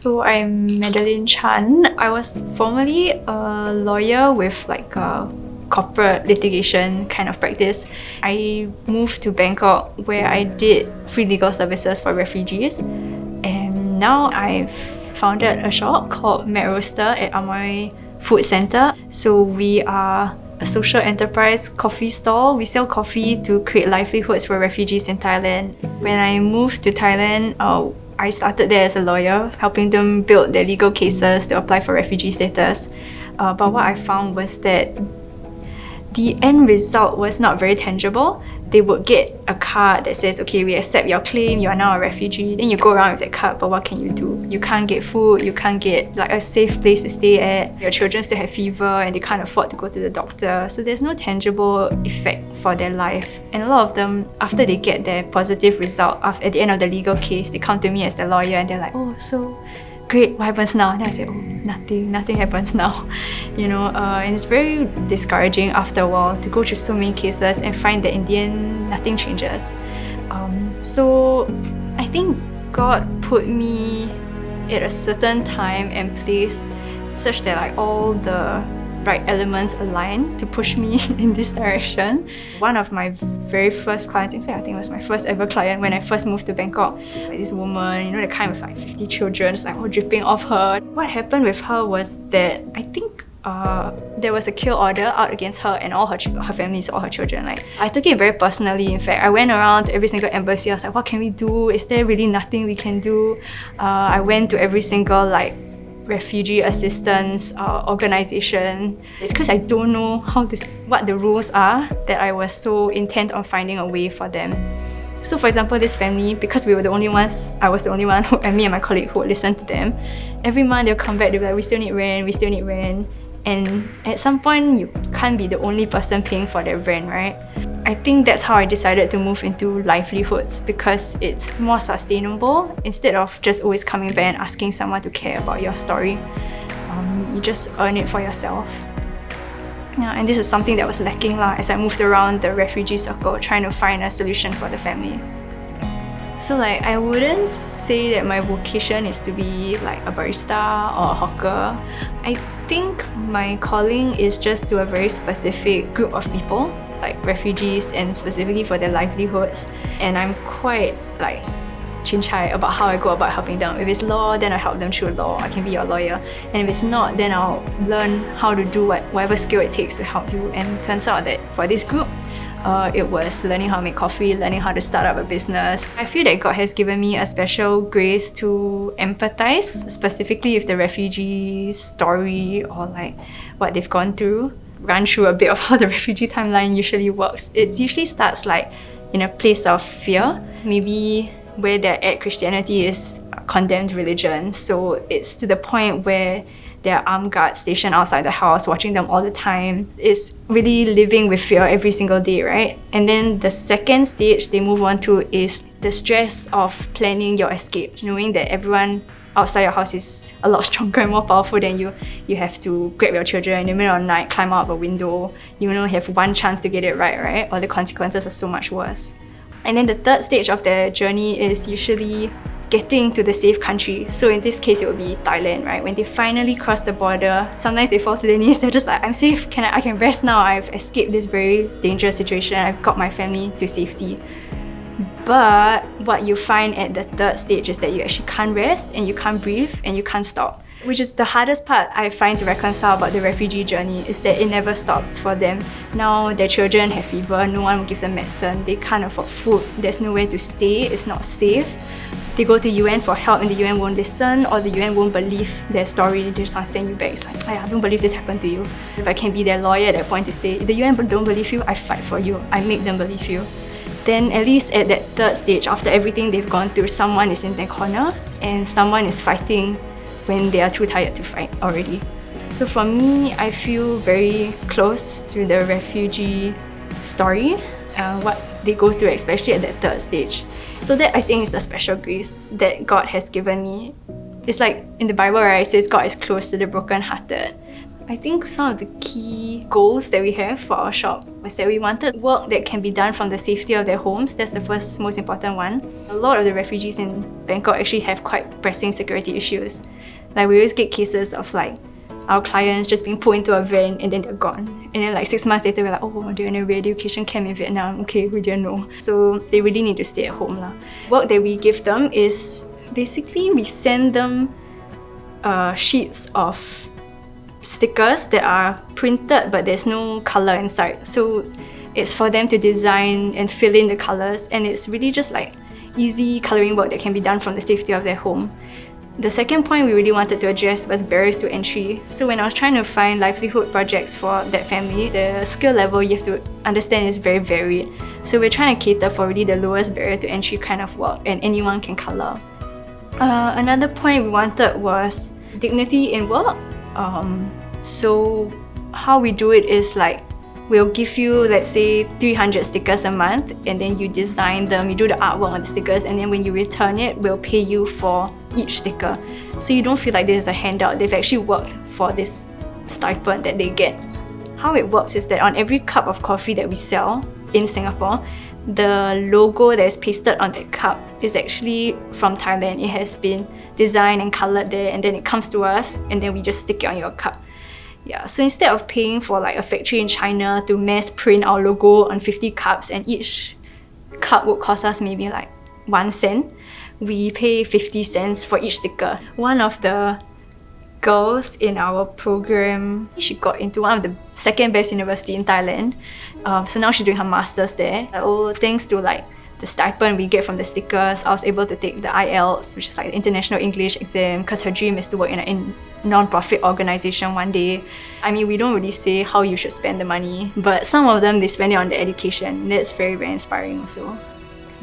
So I'm Madeline Chan. I was formerly a lawyer with like a corporate litigation kind of practice. I moved to Bangkok where I did free legal services for refugees, and now I've founded a shop called Mac Roaster at Amoy Food Centre. So we are a social enterprise coffee stall. We sell coffee to create livelihoods for refugees in Thailand. When I moved to Thailand, I started there as a lawyer, helping them build their legal cases to apply for refugee status. But what I found was that the end result was not very tangible. They would get a card that says, okay, we accept your claim, you are now a refugee. Then you go around with that card, but what can you do? You can't get food, you can't get like a safe place to stay at. Your children still have fever and they can't afford to go to the doctor. So there's no tangible effect for their life. And a lot of them, after they get their positive result, at the end of the legal case, they come to me as the lawyer and they're like, oh, so great, what happens now? And I say, oh, nothing happens now. And it's very discouraging after a while to go through so many cases and find that in the end, nothing changes. So I think God put me at a certain time and place such that like all the right elements align to push me in this direction. One of my very first clients, in fact I think it was my first ever client when I first moved to Bangkok, like this woman, the kind with like 50 children, just like all dripping off her. What happened with her was that I think there was a kill order out against her and all her families, all her children. Like, I took it very personally. In fact, I went around to every single embassy. I was like, what can we do? Is there really nothing we can do? I went to every single refugee assistance organization. It's because I don't know what the rules are that I was so intent on finding a way for them. So for example, this family, because we were the only ones, I was the only one, and me and my colleague who would listen to them, every month they'll come back, they'll be like, we still need rent. And at some point, you can't be the only person paying for their rent, right? I think that's how I decided to move into livelihoods, because it's more sustainable. Instead of just always coming back and asking someone to care about your story, you just earn it for yourself. Yeah, and this is something that was lacking as I moved around the refugee circle trying to find a solution for the family. So I wouldn't say that my vocation is to be like a barista or a hawker. I think my calling is just to a very specific group of people, like refugees, and specifically for their livelihoods. And I'm quite chin-chai about how I go about helping them. If it's law, then I help them through law. I can be your lawyer. And if it's not, then I'll learn how to do whatever skill it takes to help you. And it turns out that for this group, it was learning how to make coffee, learning how to start up a business. I feel that God has given me a special grace to empathize, specifically with the refugee story or what they've gone through. Run through a bit of how the refugee timeline usually works. It usually starts in a place of fear. Maybe where they're at, Christianity is a condemned religion. So it's to the point where there are armed guards stationed outside the house, watching them all the time. It's really living with fear every single day, right? And then the second stage they move on to is the stress of planning your escape, knowing that everyone outside your house is a lot stronger and more powerful than you. You have to grab your children in the middle of the night, climb out of a window. You have one chance to get it right? Or the consequences are so much worse. And then the third stage of their journey is usually getting to the safe country. So in this case, it would be Thailand, right? When they finally cross the border, sometimes they fall to their knees. They're just like, I'm safe. I can rest now. I've escaped this very dangerous situation. I've got my family to safety. But what you find at the third stage is that you actually can't rest and you can't breathe and you can't stop. Which is the hardest part I find to reconcile about the refugee journey, is that it never stops for them. Now their children have fever, no one will give them medicine, they can't afford food, there's nowhere to stay, it's not safe. They go to UN for help and the UN won't listen, or the UN won't believe their story, they just want to send you back. It's like, I don't believe this happened to you. If I can be their lawyer at that point to say, if the UN don't believe you, I fight for you, I make them believe you. Then at least at that third stage, after everything they've gone through, someone is in their corner and someone is fighting when they are too tired to fight already. So for me, I feel very close to the refugee story, what they go through, especially at that third stage. So that I think is the special grace that God has given me. It's like in the Bible, right, it says God is close to the brokenhearted. I think some of the key goals that we have for our shop was that we wanted work that can be done from the safety of their homes. That's the first most important one. A lot of the refugees in Bangkok actually have quite pressing security issues. Like we always get cases of like our clients just being put into a van and then they're gone. And then like 6 months later, we're like, oh, they're in a re-education camp in Vietnam. Okay, we didn't know. So they really need to stay at home. Work that we give them is basically we send them sheets of stickers that are printed but there's no color inside. So it's for them to design and fill in the colors, and it's really just like easy coloring work that can be done from the safety of their home. The second point we really wanted to address was barriers to entry. So when I was trying to find livelihood projects for that family, the skill level you have to understand is very varied. So we're trying to cater for really the lowest barrier to entry kind of work, and anyone can color. Another point we wanted was dignity in work. So how we do it is like we'll give you, let's say, 300 stickers a month, and then you design them, you do the artwork on the stickers, and then when you return it, we'll pay you for each sticker. So you don't feel like this is a handout. They've actually worked for this stipend that they get. How it works is that on every cup of coffee that we sell in Singapore, the logo that is pasted on that cup is actually from Thailand. It has been designed and colored there, and then it comes to us, and then we just stick it on your cup. Yeah, so instead of paying for like a factory in China to mass print our logo on 50 cups and each cup would cost us maybe like 1 cent, we pay 50 cents for each sticker. One of the girls in our program, she got into one of the second best university in Thailand. So now she's doing her master's there. Thanks to like the stipend we get from the stickers, I was able to take the IELTS, which is like the International English exam, because her dream is to work in a non-profit organization one day. I mean, we don't really say how you should spend the money, but some of them, they spend it on their education. That's very, very inspiring also.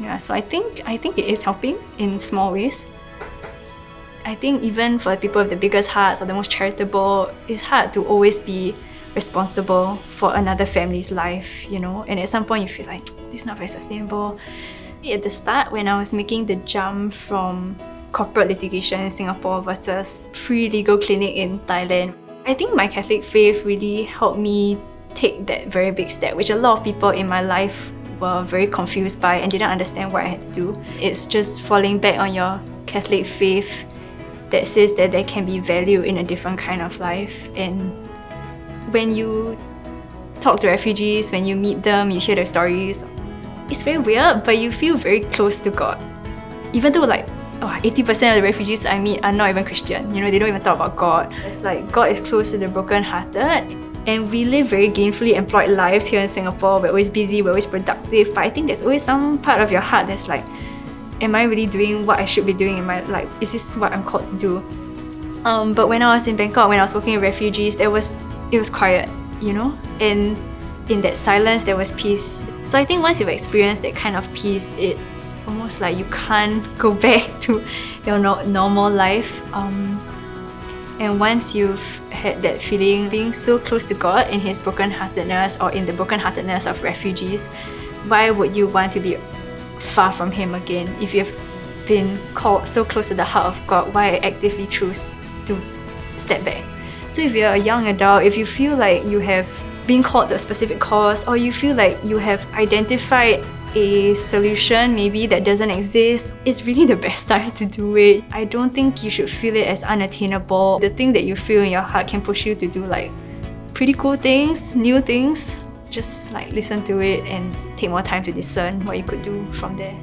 Yeah, so I think it is helping in small ways. I think even for the people with the biggest hearts or the most charitable, it's hard to always be responsible for another family's life, you know, and at some point you feel like this is not very sustainable. At the start, when I was making the jump from corporate litigation in Singapore versus free legal clinic in Thailand, I think my Catholic faith really helped me take that very big step, which a lot of people in my life were very confused by and didn't understand what I had to do. It's just falling back on your Catholic faith that says that there can be value in a different kind of life. And when you talk to refugees, when you meet them, you hear their stories, it's very weird, but you feel very close to God. Even though like 80% of the refugees I meet are not even Christian, you know, they don't even talk about God. It's like God is close to the broken-hearted, and we live very gainfully employed lives here in Singapore. We're always busy, we're always productive, but I think there's always some part of your heart that's like, am I really doing what I should be doing in my life? Is this what I'm called to do? But when I was in Bangkok, when I was working with refugees, it was quiet, you know? And in that silence, there was peace. So I think once you've experienced that kind of peace, it's almost like you can't go back to your normal life. And once you've had that feeling, being so close to God in His brokenheartedness or in the brokenheartedness of refugees, why would you want to be far from Him again? If you've been called so close to the heart of God, why actively choose to step back? So if you're a young adult, if you feel like you have been called to a specific cause, or you feel like you have identified a solution maybe that doesn't exist, it's really the best time to do it. I don't think you should feel it as unattainable. The thing that you feel in your heart can push you to do like pretty cool things, new things. Just like listen to it and take more time to discern what you could do from there.